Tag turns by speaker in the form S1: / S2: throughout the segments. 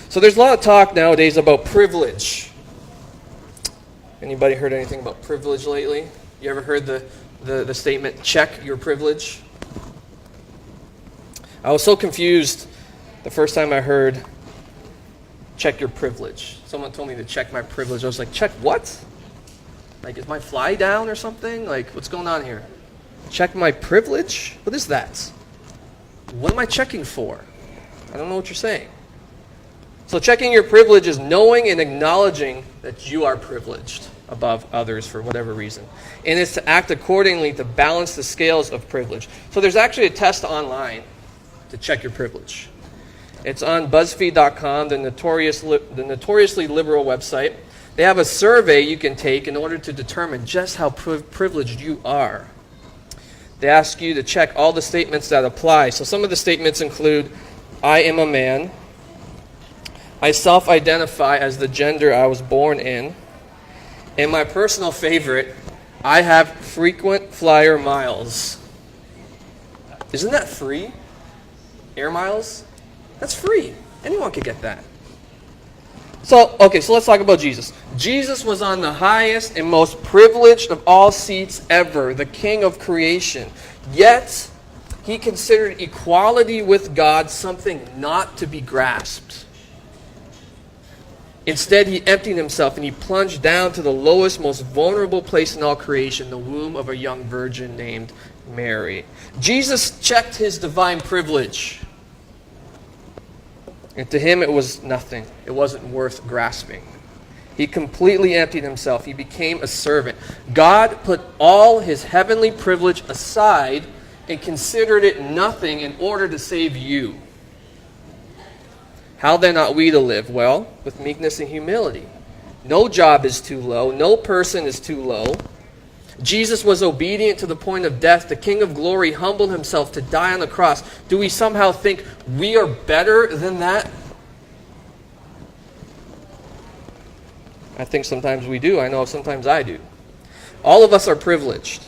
S1: So there's a lot of talk nowadays about privilege. Anybody heard anything about privilege lately? You ever heard the statement, check your privilege? I was so confused the first time I heard, check your privilege. Someone told me to check my privilege. I was like, check what? Like, is my fly down or something? Like, what's going on here? Check my privilege? What is that? What am I checking for? I don't know what you're saying. So checking your privilege is knowing and acknowledging that you are privileged above others for whatever reason. And it's to act accordingly to balance the scales of privilege. So there's actually a test online to check your privilege. It's on BuzzFeed.com, the notoriously liberal website. They have a survey you can take in order to determine just how privileged you are. They ask you to check all the statements that apply. So some of the statements include, I am a man. I self-identify as the gender I was born in. And my personal favorite, I have frequent flyer miles. Isn't that free? Air miles? That's free. Anyone could get that. So let's talk about Jesus. Jesus was on the highest and most privileged of all seats ever, the King of creation. Yet, he considered equality with God something not to be grasped. Instead, he emptied himself and he plunged down to the lowest, most vulnerable place in all creation, the womb of a young virgin named Mary. Jesus checked his divine privilege. And to him, it was nothing. It wasn't worth grasping. He completely emptied himself. He became a servant. God put all his heavenly privilege aside and considered it nothing in order to save you. How then ought we to live? Well, with meekness and humility. No job is too low. No person is too low. Jesus was obedient to the point of death. The King of glory humbled himself to die on the cross. Do we somehow think we are better than that? I think sometimes we do. I know sometimes I do. All of us are privileged.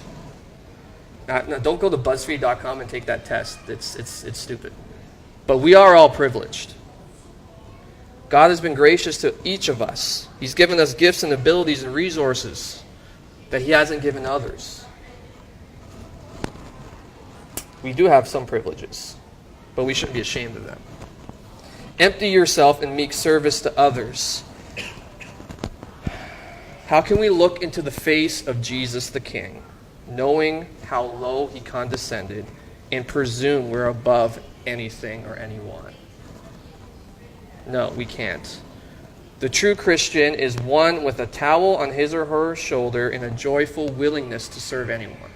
S1: Now, don't go to BuzzFeed.com and take that test. It's stupid. But we are all privileged. God has been gracious to each of us. He's given us gifts and abilities and resources that he hasn't given others. We do have some privileges, but we shouldn't be ashamed of them. Empty yourself in meek service to others. How can we look into the face of Jesus the King, knowing how low he condescended, and presume we're above anything or anyone? No, we can't. The true Christian is one with a towel on his or her shoulder and a joyful willingness to serve anyone.